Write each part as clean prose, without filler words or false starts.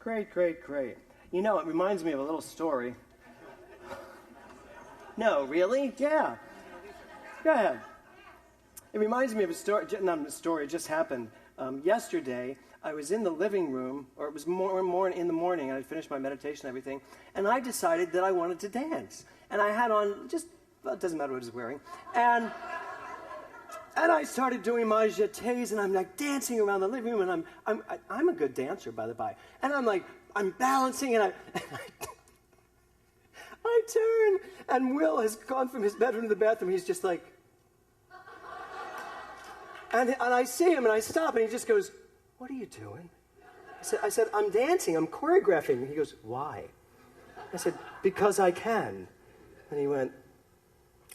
Great, great, great. You know, it reminds me of a little story. No, really? Yeah. Go ahead. It reminds me of a story, not a story, it just happened. Yesterday, I was in the living room, or it was more in the morning, and I finished my meditation and everything, and I decided that I wanted to dance. And I had on well, it doesn't matter what I was wearing. And I started doing my jetés, and I'm like dancing around the living room, and I'm a good dancer, by the by. And I'm balancing, and I turn, and Will has gone from his bedroom to the bathroom. He's just like, and I see him, and I stop, and he just goes, "What are you doing?" I said, "I'm dancing, I'm choreographing." And he goes, "Why?" I said, "Because I can." And he went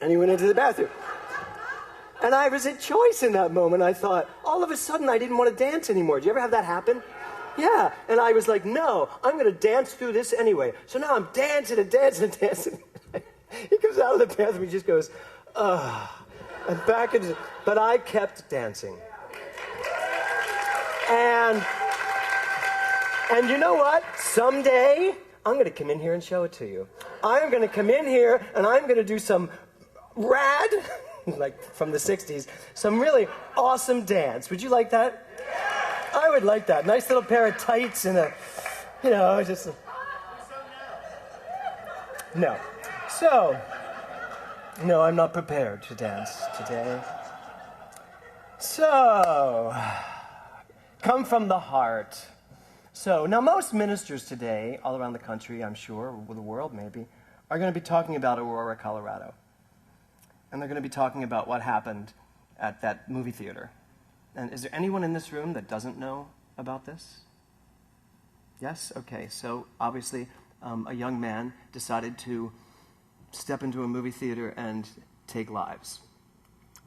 into the bathroom. And I was at choice in that moment. I thought, all of a sudden, I didn't want to dance anymore. Do you ever have that happen? Yeah. And I was like, no, I'm going to dance through this anyway. So now I'm dancing and dancing and dancing. He comes out of the bathroom, he just goes, ugh. And back into, but I kept dancing. And you know what? Someday, I'm going to come in here and show it to you. I'm going to come in here and I'm going to do some rad, like from the 60s, some really awesome dance. Would you like that? I would like that. Nice little pair of tights and just... No. So, no, I'm not prepared to dance today. So, come from the heart. So, now most ministers today, all around the country, I'm sure, or the world maybe, are going to be talking about Aurora, Colorado. And they're going to be talking about what happened at that movie theater. And is there anyone in this room that doesn't know about this? Yes? Okay, so obviously a young man decided to step into a movie theater and take lives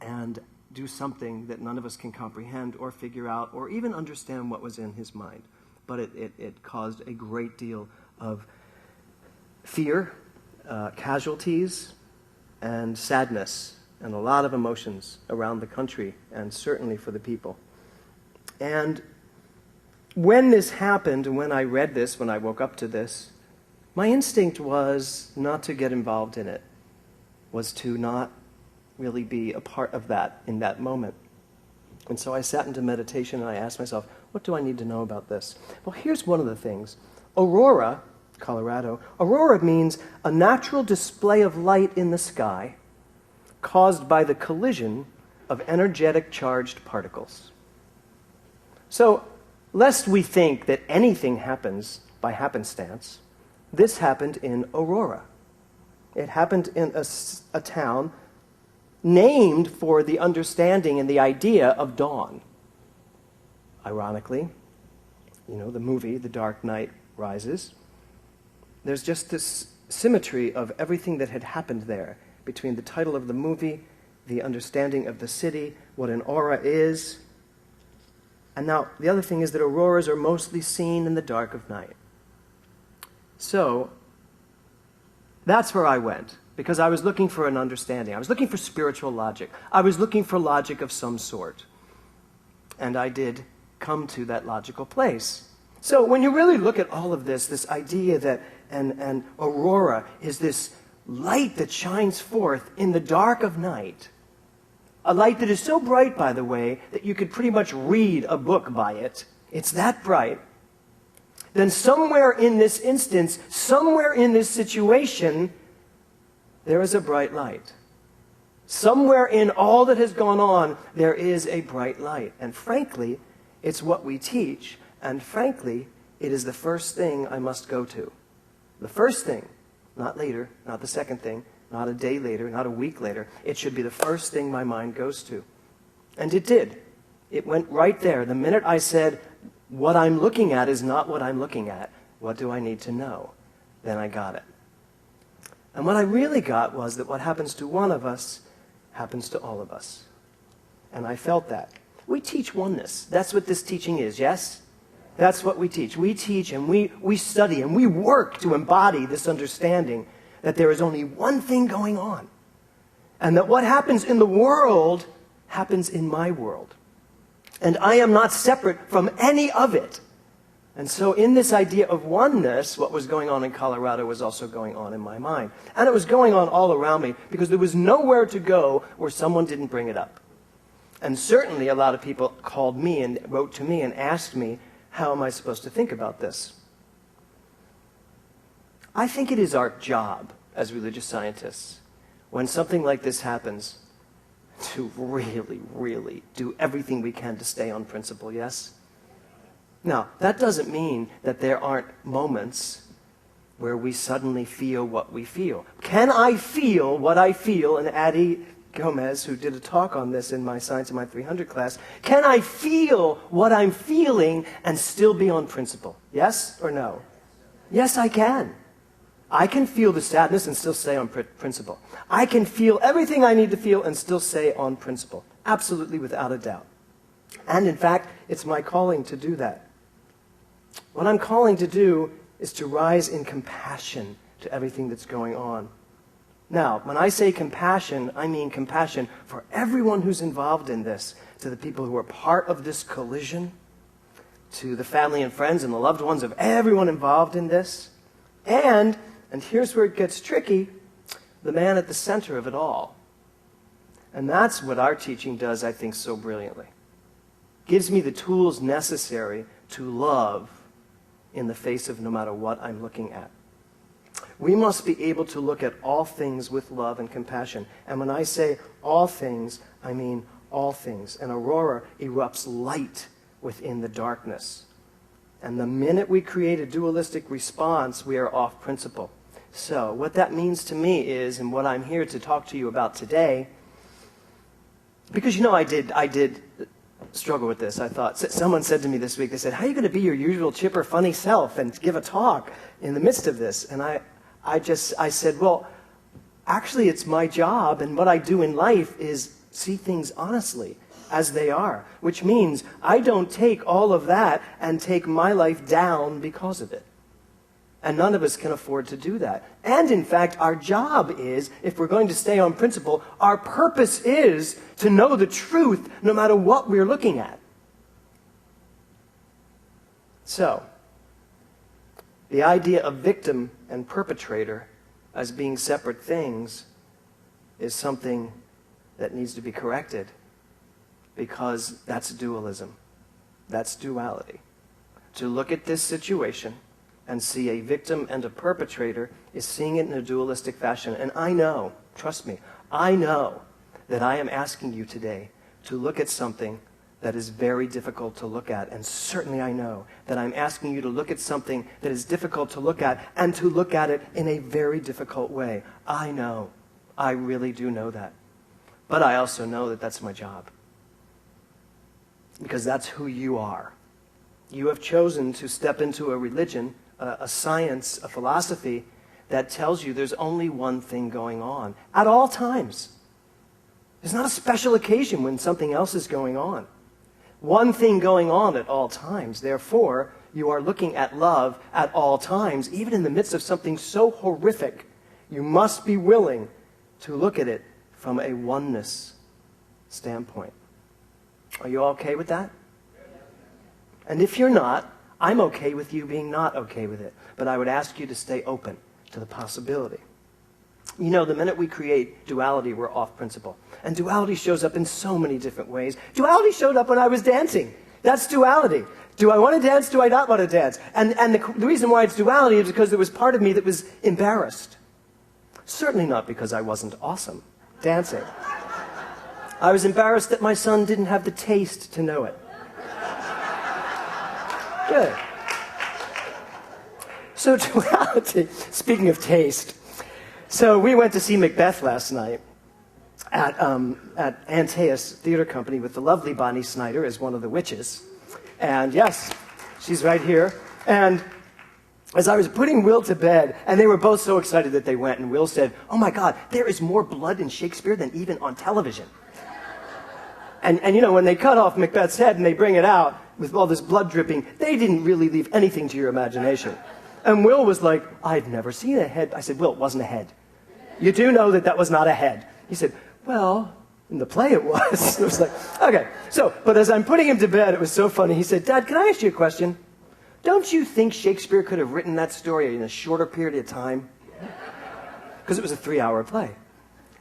and do something that none of us can comprehend or figure out or even understand what was in his mind. But it caused a great deal of fear, casualties, and sadness, and a lot of emotions around the country, and certainly for the people. And when this happened, and when I read this, when I woke up to this, my instinct was not to get involved in it, was to not really be a part of that in that moment. And so I sat into meditation and I asked myself, what do I need to know about this? Well, here's one of the things. Aurora, Colorado, aurora means a natural display of light in the sky caused by the collision of energetic charged particles. So, lest we think that anything happens by happenstance, this happened in Aurora. It happened in a town named for the understanding and the idea of dawn. Ironically, the movie, The Dark Knight Rises, there's just this symmetry of everything that had happened there between the title of the movie, the understanding of the city, what an aura is. And now, the other thing is that auroras are mostly seen in the dark of night. So, that's where I went, because I was looking for an understanding. I was looking for spiritual logic. I was looking for logic of some sort. And I did come to that logical place. So when you really look at all of this idea that an aurora is this light that shines forth in the dark of night, a light that is so bright, by the way, that you could pretty much read a book by it. It's that bright. Then somewhere in this instance, somewhere in this situation, there is a bright light. Somewhere in all that has gone on, there is a bright light. And frankly, it's what we teach. And frankly, it is the first thing I must go to. The first thing, not later, not the second thing, not a day later, not a week later. It should be the first thing my mind goes to. And it did. It went right there. The minute I said, what I'm looking at is not what I'm looking at. What do I need to know? Then I got it. And what I really got was that what happens to one of us happens to all of us. And I felt that. We teach oneness. That's what this teaching is, yes? That's what we teach. We teach and we study and we work to embody this understanding that there is only one thing going on. And that what happens in the world happens in my world. And I am not separate from any of it. And so in this idea of oneness, what was going on in Colorado was also going on in my mind. And it was going on all around me because there was nowhere to go where someone didn't bring it up. And certainly a lot of people called me and wrote to me and asked me, how am I supposed to think about this? I think it is our job as religious scientists, when something like this happens, to really, really do everything we can to stay on principle, yes? Now, that doesn't mean that there aren't moments where we suddenly feel what we feel. Can I feel what I feel? And Addie Gomez, who did a talk on this in my Science in My 300 class, can I feel what I'm feeling and still be on principle? Yes or no? Yes, I can. I can feel the sadness and still stay on principle. I can feel everything I need to feel and still stay on principle. Absolutely, without a doubt. And in fact, it's my calling to do that. What I'm calling to do is to rise in compassion to everything that's going on. Now, when I say compassion, I mean compassion for everyone who's involved in this, to the people who are part of this collision, to the family and friends and the loved ones of everyone involved in this, and here's where it gets tricky, the man at the center of it all. And that's what our teaching does, I think, so brilliantly. Gives me the tools necessary to love in the face of no matter what I'm looking at. We must be able to look at all things with love and compassion. And when I say all things, I mean all things. An aurora erupts light within the darkness. And the minute we create a dualistic response, we are off principle. So what that means to me is, and what I'm here to talk to you about today, because I did struggle with this. I thought, someone said to me this week, they said, how are you going to be your usual chipper, funny self and give a talk in the midst of this? And I said, well, actually it's my job, and what I do in life is see things honestly as they are, which means I don't take all of that and take my life down because of it. And none of us can afford to do that. And in fact, our job is, if we're going to stay on principle, our purpose is to know the truth no matter what we're looking at. So, the idea of victim and perpetrator as being separate things is something that needs to be corrected, because that's dualism. That's duality. To look at this situation and see a victim and a perpetrator is seeing it in a dualistic fashion. And I know, trust me, I know that I am asking you today to look at something that is very difficult to look at. And certainly I know that I'm asking you to look at something that is difficult to look at, and to look at it in a very difficult way. I know. I really do know that. But I also know that that's my job. Because that's who you are. You have chosen to step into a religion, a science, a philosophy that tells you there's only one thing going on at all times. There's not a special occasion when something else is going on. One thing going on at all times. Therefore, you are looking at love at all times, even in the midst of something so horrific. You must be willing to look at it from a oneness standpoint. Are you okay with that? And if you're not, I'm okay with you being not okay with it. But I would ask you to stay open to the possibility. The minute we create duality, we're off principle. And duality shows up in so many different ways. Duality showed up when I was dancing. That's duality. Do I want to dance? Do I not want to dance? And the reason why it's duality is because there was part of me that was embarrassed. Certainly not because I wasn't awesome dancing. I was embarrassed that my son didn't have the taste to know it. Good. So duality, speaking of taste, so we went to see Macbeth last night at Antaeus Theater Company with the lovely Bonnie Snyder as one of the witches. And yes, she's right here. And as I was putting Will to bed, and they were both so excited that they went, and Will said, oh my God, there is more blood in Shakespeare than even on television. And when they cut off Macbeth's head and they bring it out with all this blood dripping, they didn't really leave anything to your imagination. And Will was like, I've never seen a head. I said, Will, it wasn't a head. You do know that was not a head. He said, well, in the play it was. It was like, okay. So, but as I'm putting him to bed, it was so funny. He said, Dad, can I ask you a question? Don't you think Shakespeare could have written that story in a shorter period of time? Because it was a 3-hour play.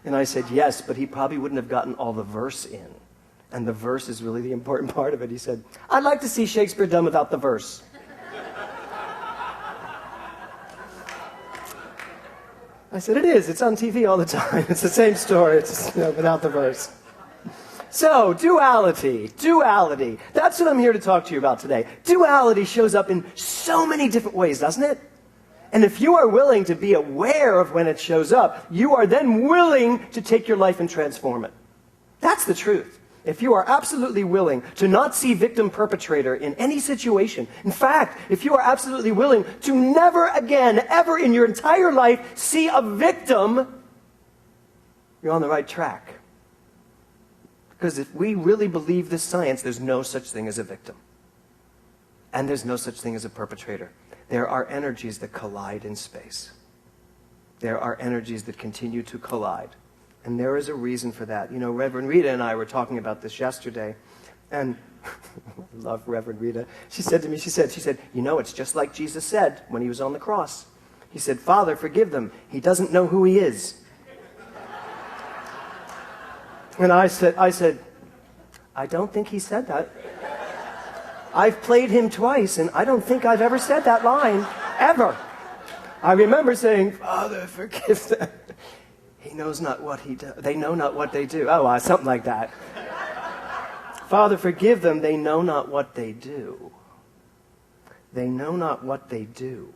And I said, yes, but he probably wouldn't have gotten all the verse in. And the verse is really the important part of it. He said, I'd like to see Shakespeare done without the verse. I said, it is. It's on TV all the time. It's the same story. It's just, without the verse. So, duality. That's what I'm here to talk to you about today. Duality shows up in so many different ways, doesn't it? And if you are willing to be aware of when it shows up, you are then willing to take your life and transform it. That's the truth. If you are absolutely willing to not see victim-perpetrator in any situation, in fact, if you are absolutely willing to never again, ever in your entire life, see a victim, you're on the right track. Because if we really believe this science, there's no such thing as a victim. And there's no such thing as a perpetrator. There are energies that collide in space. There are energies that continue to collide. And there is a reason for that. Reverend Rita and I were talking about this yesterday, and I love Reverend Rita. She said to me, she said, it's just like Jesus said when he was on the cross. He said, Father, forgive them. He doesn't know who he is. And I said, I don't think he said that. I've played him twice, and I don't think I've ever said that line, ever. I remember saying, Father, forgive them. He knows not what he does. They know not what they do. Oh, something like that. Father, forgive them. They know not what they do. They know not what they do.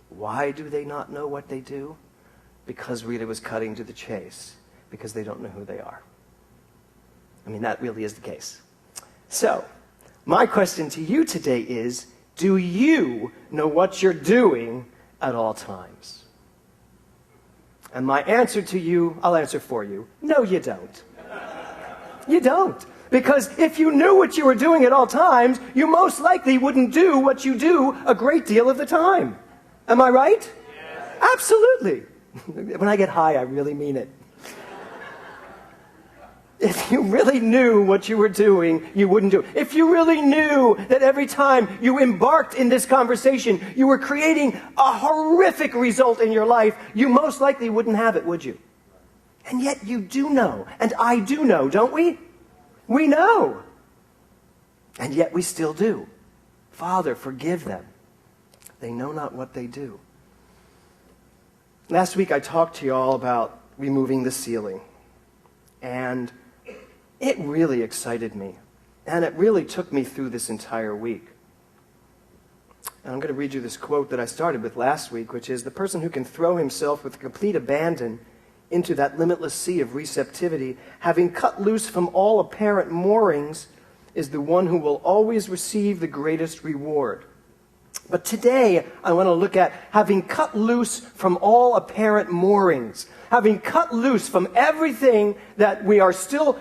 Why do they not know what they do? Because Rita was cutting to the chase. Because they don't know who they are. I mean, that really is the case. So, my question to you today is, do you know what you're doing at all times? And my answer to you, I'll answer for you, no, you don't. You don't. Because if you knew what you were doing at all times, you most likely wouldn't do what you do a great deal of the time. Am I right? Yes. Absolutely. When I get high, I really mean it. If you really knew what you were doing, you wouldn't do it. If you really knew that every time you embarked in this conversation, you were creating a horrific result in your life, you most likely wouldn't have it, would you? And yet you do know, and I do know, don't we? We know. And yet we still do. Father, forgive them. They know not what they do. Last week I talked to you all about removing the ceiling. And it really excited me. And it really took me through this entire week. And I'm going to read you this quote that I started with last week, which is, the person who can throw himself with complete abandon into that limitless sea of receptivity, having cut loose from all apparent moorings, is the one who will always receive the greatest reward. But today, I want to look at having cut loose from all apparent moorings, having cut loose from everything that we are still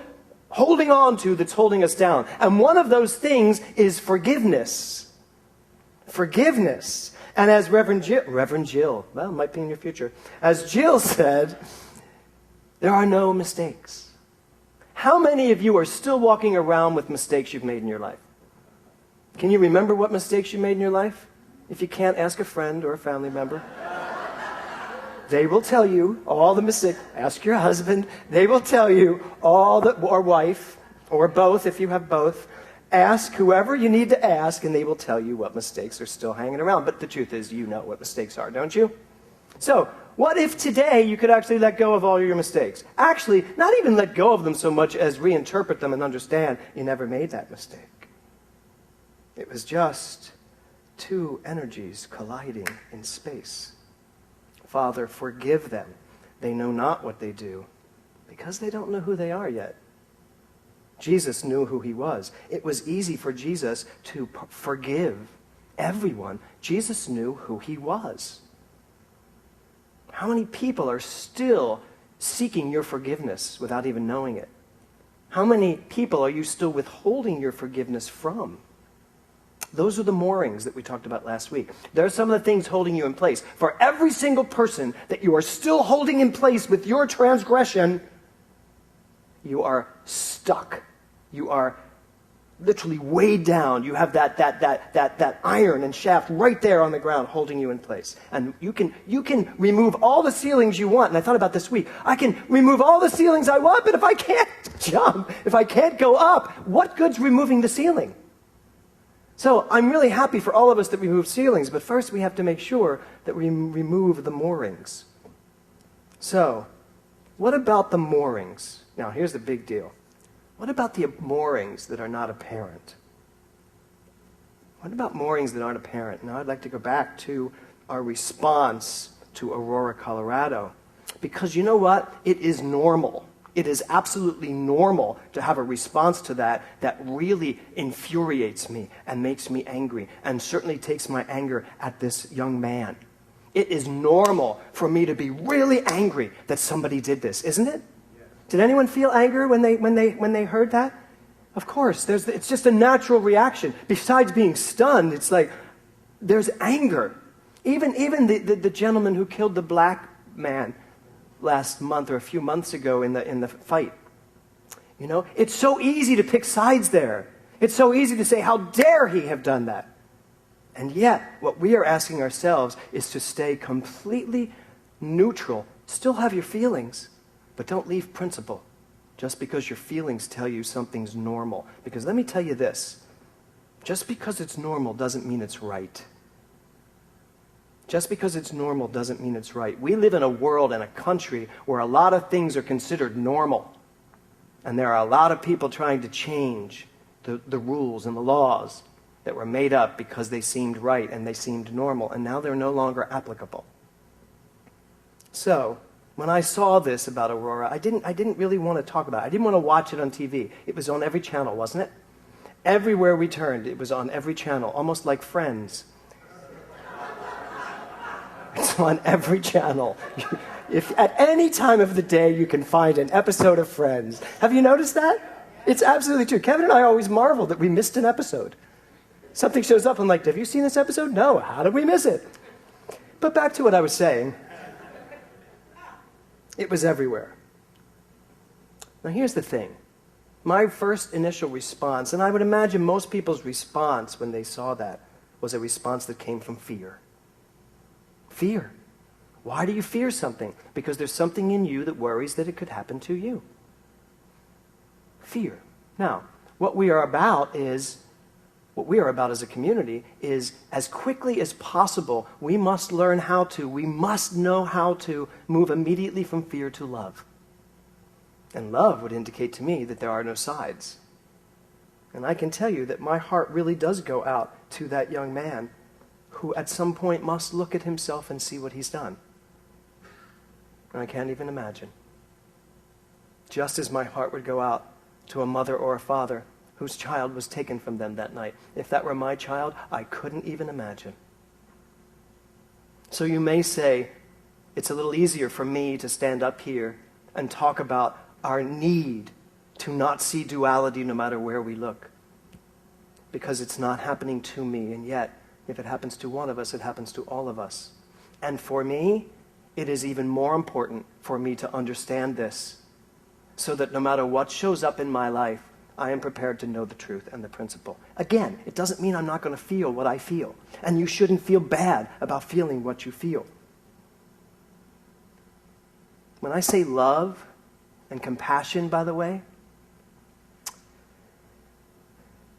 holding on to that's holding us down. And one of those things is forgiveness. Forgiveness. And as Reverend Jill, well, might be in your future, as Jill said, there are no mistakes. How many of you are still walking around with mistakes you've made in your life? Can you remember what mistakes you made in your life? If you can't, ask a friend or a family member. They will tell you all the mistakes. Ask your husband. They will tell you all the, or wife, or both if you have both. Ask whoever you need to ask, and they will tell you what mistakes are still hanging around. But the truth is, you know what mistakes are, don't you? So, what if today you could actually let go of all your mistakes? Actually, not even let go of them so much as reinterpret them and understand you never made that mistake. It was just two energies colliding in space. Father, forgive them. They know not what they do because they don't know who they are yet. Jesus knew who he was. It was easy for Jesus to forgive everyone. Jesus knew who he was. How many people are still seeking your forgiveness without even knowing it? How many people are you still withholding your forgiveness from? Those are the moorings that we talked about last week. There are some of the things holding you in place. For every single person that you are still holding in place with your transgression, you are stuck. You are literally weighed down. You have that iron and shaft right there on the ground holding you in place. And you can remove all the ceilings you want. And I thought about this week. I can remove all the ceilings I want, but if I can't jump, if I can't go up, what good's removing the ceiling? So I'm really happy for all of us that we remove ceilings, but first we have to make sure that we remove the moorings. So, what about the moorings? Now, here's the big deal. What about the moorings that are not apparent? What about moorings that aren't apparent? Now, I'd like to go back to our response to Aurora, Colorado. Because you know what? It is normal. It is absolutely normal to have a response to that really infuriates me and makes me angry, and certainly takes my anger at this young man. It is normal for me to be really angry that somebody did this, isn't it? Did anyone feel anger when they heard that? Of course, it's just a natural reaction. Besides being stunned, it's like there's anger. Even the gentleman who killed the black man last month or a few months ago in the fight. You know, it's so easy to pick sides there. It's so easy to say, how dare he have done that? And yet, what we are asking ourselves is to stay completely neutral. Still have your feelings, but don't leave principle just because your feelings tell you something's normal. Because let me tell you this, just because it's normal doesn't mean it's right. Just because it's normal doesn't mean it's right. We live in a world and a country where a lot of things are considered normal. And there are a lot of people trying to change the rules and the laws that were made up because they seemed right and they seemed normal, and now they're no longer applicable. So, when I saw this about Aurora, I didn't really want to talk about it. I didn't want to watch it on TV. It was on every channel, wasn't it? Everywhere we turned, it was on every channel, almost like Friends. It's on every channel. If at any time of the day you can find an episode of Friends. Have you noticed that? It's absolutely true. Kevin and I always marvel that we missed an episode. Something shows up, I'm like, have you seen this episode? No, how did we miss it? But back to what I was saying. It was everywhere. Now here's the thing. My first initial response, and I would imagine most people's response when they saw that, was a response that came from fear. Fear. Why do you fear something? Because there's something in you that worries that it could happen to you. Fear. Now, what we are about as a community is, as quickly as possible, we must know how to move immediately from fear to love. And love would indicate to me that there are no sides. And I can tell you that my heart really does go out to that young man who at some point must look at himself and see what he's done. And I can't even imagine. Just as my heart would go out to a mother or a father whose child was taken from them that night. If that were my child, I couldn't even imagine. So you may say, it's a little easier for me to stand up here and talk about our need to not see duality no matter where we look. Because it's not happening to me, and yet, if it happens to one of us, it happens to all of us. And for me, it is even more important for me to understand this, so that no matter what shows up in my life, I am prepared to know the truth and the principle. Again, it doesn't mean I'm not going to feel what I feel. And you shouldn't feel bad about feeling what you feel. When I say love and compassion, by the way,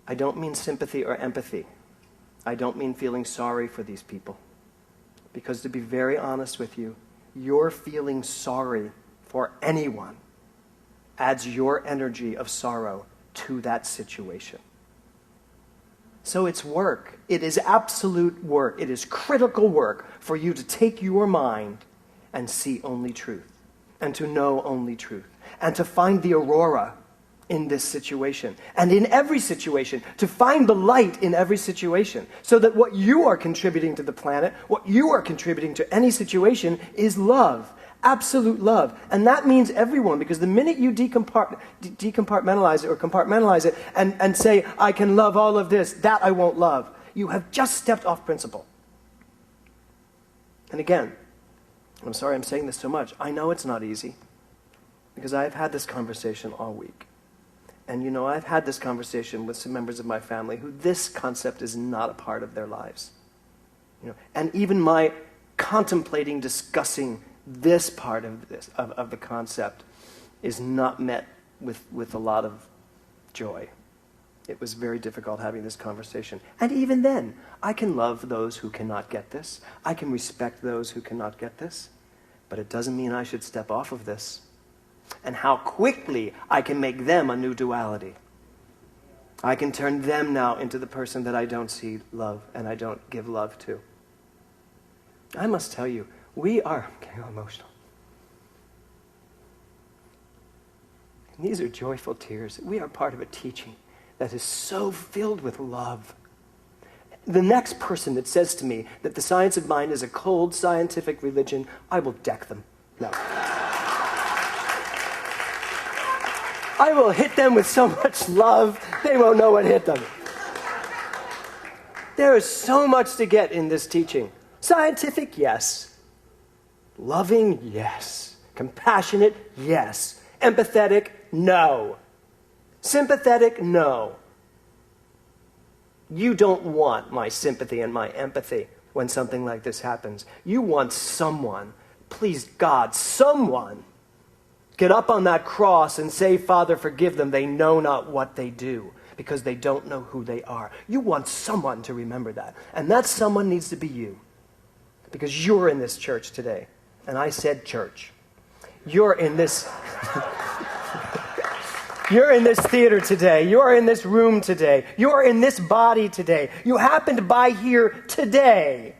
I don't mean sympathy or empathy. I don't mean feeling sorry for these people. Because to be very honest with you, your feeling sorry for anyone adds your energy of sorrow to that situation. So it's work. It is absolute work. It is critical work for you to take your mind and see only truth, and to know only truth, and to find the aurora in this situation, and in every situation, to find the light in every situation, so that what you are contributing to the planet, what you are contributing to any situation is love. Absolute love. And that means everyone, because the minute you decompartmentalize it or compartmentalize it and say, I can love all of this, that I won't love, you have just stepped off principle. And again, I'm sorry I'm saying this so much. I know it's not easy, because I have had this conversation all week. And I've had this conversation with some members of my family who this concept is not a part of their lives. And even my contemplating, discussing this part of the concept is not met with a lot of joy. It was very difficult having this conversation. And even then, I can love those who cannot get this. I can respect those who cannot get this. But it doesn't mean I should step off of this. And how quickly I can make them a new duality. I can turn them now into the person that I don't see love and I don't give love to. I must tell you, I'm getting emotional. These are joyful tears. We are part of a teaching that is so filled with love. The next person that says to me that the science of mind is a cold scientific religion, I will deck them. No. I will hit them with so much love, they won't know what hit them. There is so much to get in this teaching. Scientific, yes. Loving, yes. Compassionate, yes. Empathetic, no. Sympathetic, no. You don't want my sympathy and my empathy when something like this happens. You want someone, please God, someone, get up on that cross and say, Father, forgive them. They know not what they do because they don't know who they are. You want someone to remember that. And that someone needs to be you because you're in this church today. And I said church. You're in this... You're in this theater today. You're in this room today. You're in this body today. You happened by here today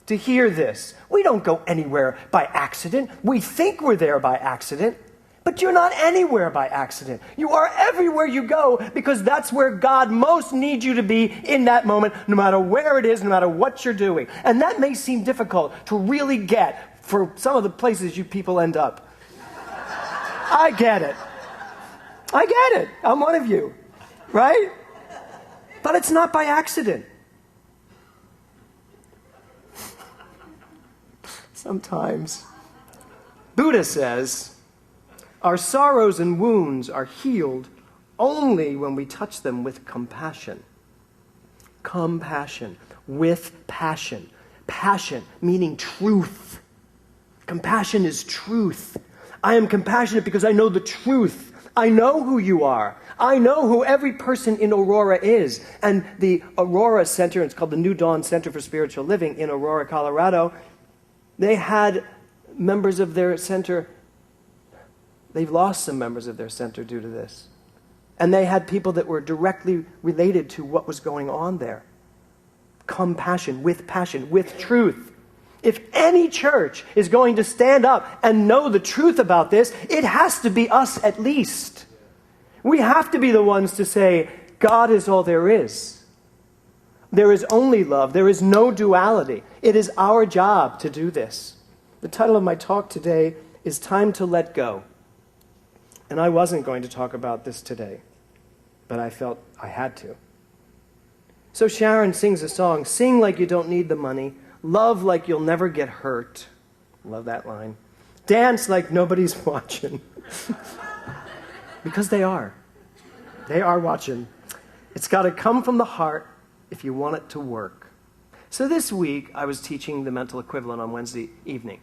to hear this. We don't go anywhere by accident. We think we're there by accident, but you're not anywhere by accident. You are everywhere you go because that's where God most needs you to be in that moment, no matter where it is, no matter what you're doing. And that may seem difficult to really get for some of the places you people end up. I get it. I get it. I'm one of you, right? But it's not by accident. Sometimes. Buddha says, our sorrows and wounds are healed only when we touch them with compassion. Compassion. With passion. Passion, meaning truth. Compassion is truth. I am compassionate because I know the truth. I know who you are. I know who every person in Aurora is. And the Aurora Center, it's called the New Dawn Center for Spiritual Living in Aurora, Colorado, they had members of their center, they've lost some members of their center due to this. And they had people that were directly related to what was going on there. Compassion, with truth. If any church is going to stand up and know the truth about this, it has to be us at least. We have to be the ones to say, God is all there is. There is only love. There is no duality. It is our job to do this. The title of my talk today is Time to Let Go. And I wasn't going to talk about this today, but I felt I had to. So Sharon sings a song, sing like you don't need the money. Love like you'll never get hurt. Love that line. Dance like nobody's watching. Because they are. They are watching. It's got to come from the heart if you want it to work. So this week, I was teaching the mental equivalent on Wednesday evening.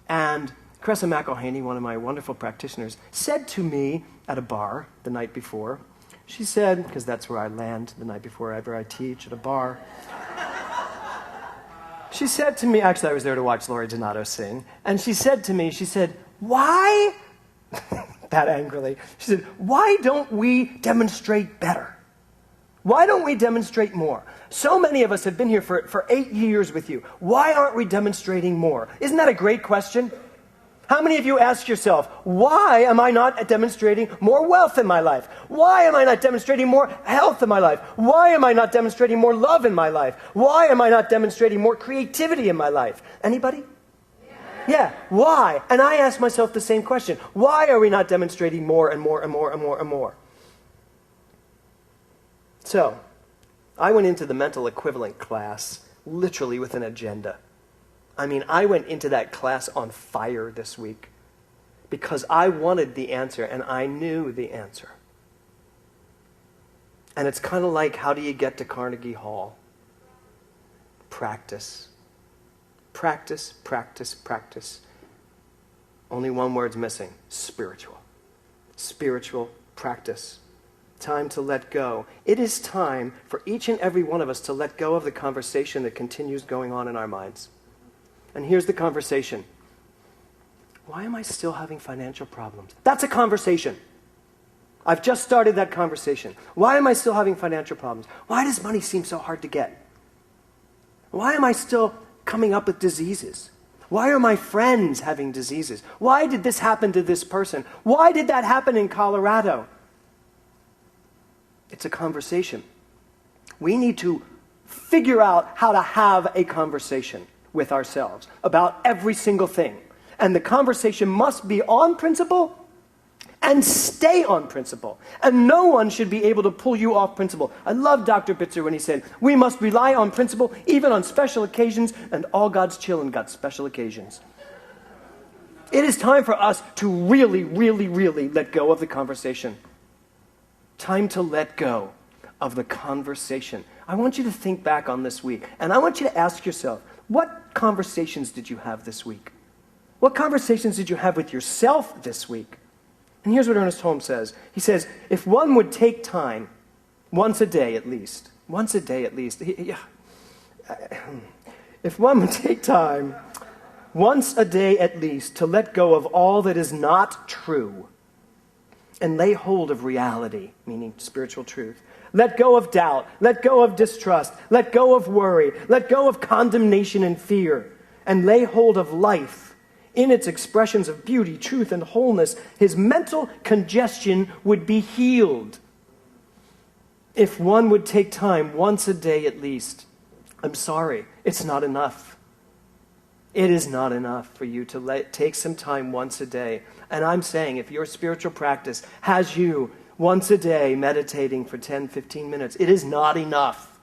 And Cressa McElhaney, one of my wonderful practitioners, said to me at a bar the night before, she said, because that's where I land the night before ever I teach, at a bar. She said to me, actually I was there to watch Lori Donato sing, and she said to me, why, that angrily, she said, why don't we demonstrate better? Why don't we demonstrate more? So many of us have been here for 8 years with you. Why aren't we demonstrating more? Isn't that a great question? How many of you ask yourself, why am I not demonstrating more wealth in my life? Why am I not demonstrating more health in my life? Why am I not demonstrating more love in my life? Why am I not demonstrating more creativity in my life? Anybody? Yeah, why? And I ask myself the same question. Why are we not demonstrating more and more and more and more and more? So, I went into the mental equivalent class literally with an agenda. I mean, I went into that class on fire this week because I wanted the answer and I knew the answer. And it's kind of like, how do you get to Carnegie Hall? Practice. Practice, practice, practice. Only one word's missing: spiritual. Spiritual practice. Time to let go. It is time for each and every one of us to let go of the conversation that continues going on in our minds. And here's the conversation. Why am I still having financial problems? That's a conversation. I've just started that conversation. Why am I still having financial problems? Why does money seem so hard to get? Why am I still coming up with diseases? Why are my friends having diseases? Why did this happen to this person? Why did that happen in Colorado? It's a conversation. We need to figure out how to have a conversation with ourselves about every single thing. And the conversation must be on principle and stay on principle. And no one should be able to pull you off principle. I love Dr. Bitzer when he said, we must rely on principle even on special occasions, and all God's children got special occasions. It is time for us to really, really, really let go of the conversation. Time to let go of the conversation. I want you to think back on this week, and I want you to ask yourself, what conversations did you have this week? What conversations did you have with yourself this week? And here's what Ernest Holmes says. He says, if one would take time, once a day at least, if one would take time, once a day at least, to let go of all that is not true and lay hold of reality, meaning spiritual truth. Let go of doubt, let go of distrust, let go of worry, let go of condemnation and fear, and lay hold of life in its expressions of beauty, truth, and wholeness. His mental congestion would be healed. If one would take time once a day at least. I'm sorry, it's not enough. It is not enough for you to take some time once a day. And I'm saying, if your spiritual practice has you once a day meditating for 10, 15 minutes, it is not enough.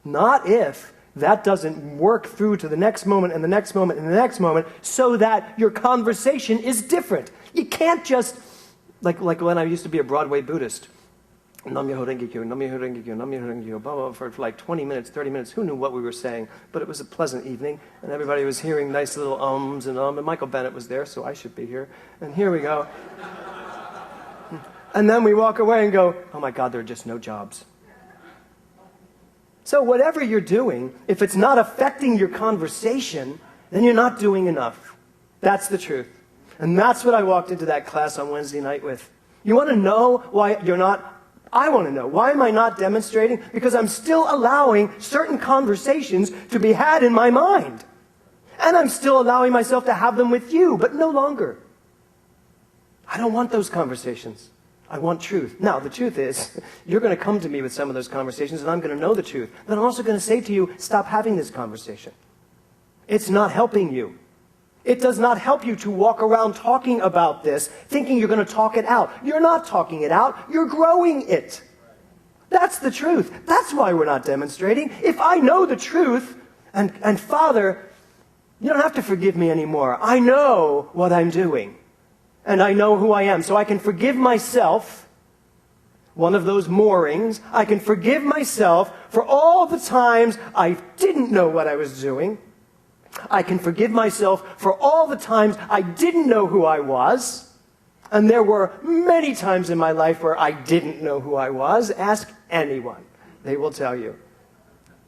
Not if that doesn't work through to the next moment and the next moment and the next moment so that your conversation is different. You can't just, like when I used to be a Broadway Buddhist, Nam-myoho Renge-kyo, Nam-myoho Renge-kyo, Nam-myoho Renge-kyo, blah, blah, for like 20 minutes, 30 minutes. Who knew what we were saying? But it was a pleasant evening, and everybody was hearing nice little ums and and Michael Bennett was there, so I should be here. And here we go. And then we walk away and go, oh my God, there are just no jobs. So whatever you're doing, if it's not affecting your conversation, then you're not doing enough. That's the truth. And that's what I walked into that class on Wednesday night with. You want to know why you're not? I want to know. Why am I not demonstrating? Because I'm still allowing certain conversations to be had in my mind. And I'm still allowing myself to have them with you, but no longer. I don't want those conversations. I want truth. Now, the truth is, you're going to come to me with some of those conversations, and I'm going to know the truth. But I'm also going to say to you, stop having this conversation. It's not helping you. It does not help you to walk around talking about this, thinking you're going to talk it out. You're not talking it out. You're growing it. That's the truth. That's why we're not demonstrating. If I know the truth, and Father, you don't have to forgive me anymore. I know what I'm doing. And I know who I am. So I can forgive myself, one of those moorings. I can forgive myself for all the times I didn't know what I was doing. I can forgive myself for all the times I didn't know who I was. And there were many times in my life where I didn't know who I was. Ask anyone. They will tell you.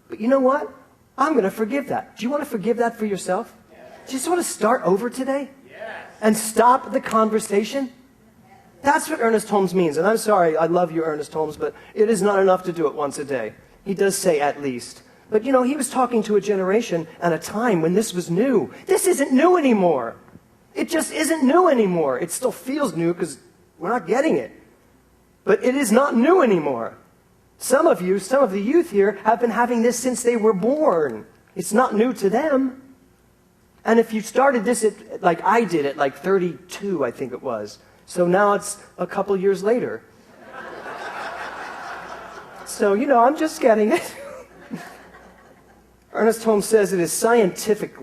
But you know what? I'm going to forgive that. Do you want to forgive that for yourself? Do you just want to start over today? And stop the conversation? That's what Ernest Holmes means. And I'm sorry, I love you, Ernest Holmes, but it is not enough to do it once a day. He does say at least. But you know, he was talking to a generation and a time when this was new. This isn't new anymore. It just isn't new anymore. It still feels new because we're not getting it. But it is not new anymore. Some of you, some of the youth here, have been having this since they were born. It's not new to them. And if you started this like I did at like 32, I think it was. So now it's a couple years later. So, you know, I'm just getting it. Ernest Holmes says it is scientific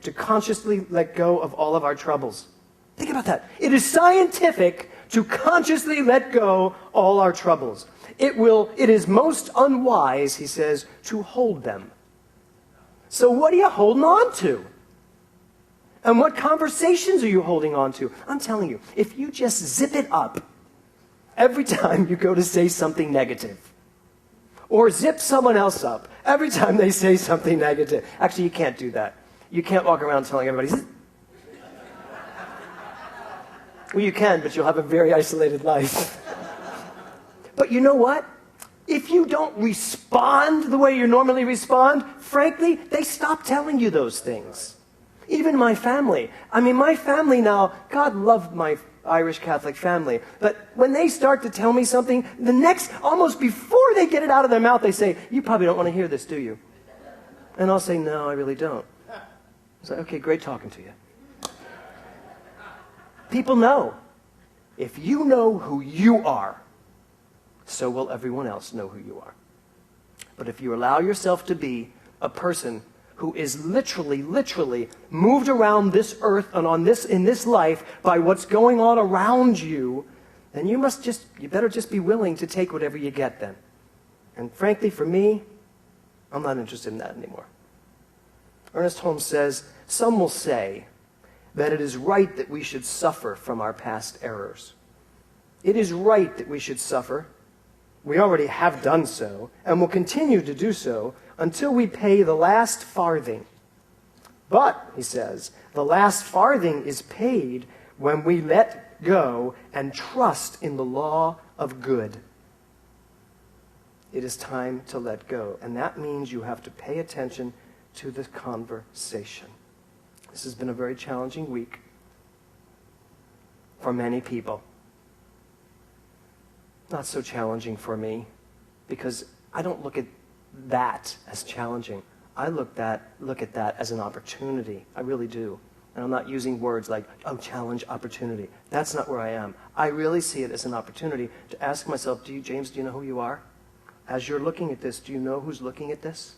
to consciously let go of all of our troubles. Think about that. It is scientific to consciously let go all our troubles. It is most unwise, he says, to hold them. So what are you holding on to? And what conversations are you holding on to? I'm telling you, if you just zip it up every time you go to say something negative, or zip someone else up every time they say something negative. Actually, you can't do that. You can't walk around telling everybody, well, you can, but you'll have a very isolated life. But you know what? If you don't respond the way you normally respond, frankly, they stop telling you those things. Even my family. I mean, my family now, God loved my Irish Catholic family, but when they start to tell me something, almost before they get it out of their mouth, they say, you probably don't want to hear this, do you? And I'll say, no, I really don't. It's like, okay, great talking to you. People know. If you know who you are, so will everyone else know who you are. But if you allow yourself to be a person who is literally moved around this earth and in this life by what's going on around you, then you better just be willing to take whatever you get then. And frankly, for me, I'm not interested in that anymore. Ernest Holmes says, some will say that it is right that we should suffer from our past errors. It is right that we should suffer. We already have done so, and will continue to do so until we pay the last farthing. But, he says, the last farthing is paid when we let go and trust in the law of good. It is time to let go, and that means you have to pay attention to the conversation. This has been a very challenging week for many people. Not so challenging for me, because I don't look at that as challenging. I look at that as an opportunity. I really do. And I'm not using words like, oh, challenge, opportunity. That's not where I am. I really see it as an opportunity to ask myself, James, do you know who you are? As you're looking at this, do you know who's looking at this?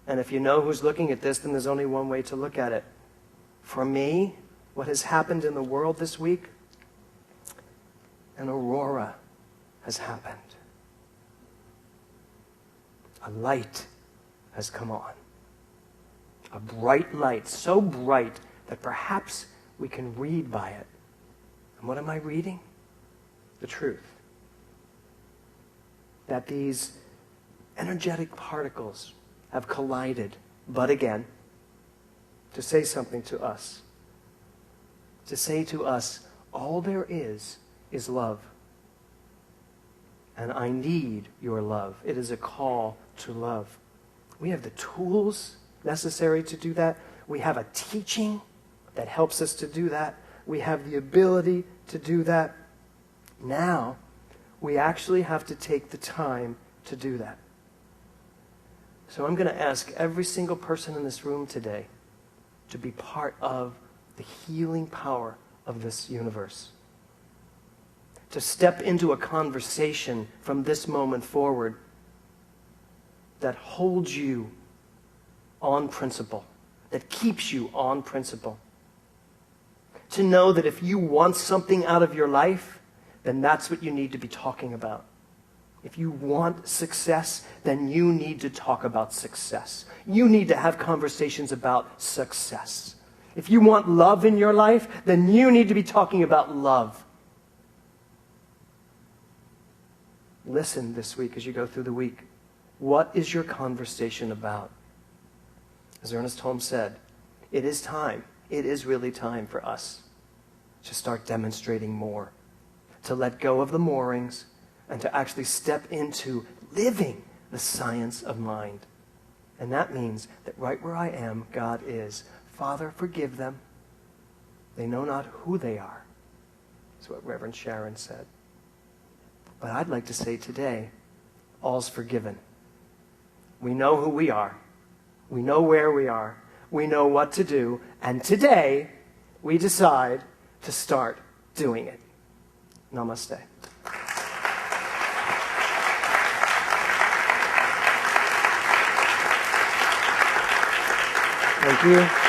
And if you know who's looking at this, then there's only one way to look at it. For me, what has happened in the world this week, an aurora has happened. A light has come on. A bright light, so bright that perhaps we can read by it. And what am I reading? The truth. That these energetic particles have collided, but again, to say something to us. To say to us, all there is love. And I need your love. It is a call to love. We have the tools necessary to do that. We have a teaching that helps us to do that. We have the ability to do that. Now, we actually have to take the time to do that. So I'm going to ask every single person in this room today to be part of the healing power of this universe. To step into a conversation from this moment forward that holds you on principle, that keeps you on principle. To know that if you want something out of your life, then that's what you need to be talking about. If you want success, then you need to talk about success. You need to have conversations about success. If you want love in your life, then you need to be talking about love. Listen this week as you go through the week. What is your conversation about? As Ernest Holmes said, it is time. It is really time for us to start demonstrating more, to let go of the moorings, and to actually step into living the science of mind. And that means that right where I am, God is. Father, forgive them. They know not who they are. That's what Reverend Sharon said. But I'd like to say today, all's forgiven. We know who we are. We know where we are. We know what to do. And today, we decide to start doing it. Namaste. Thank you.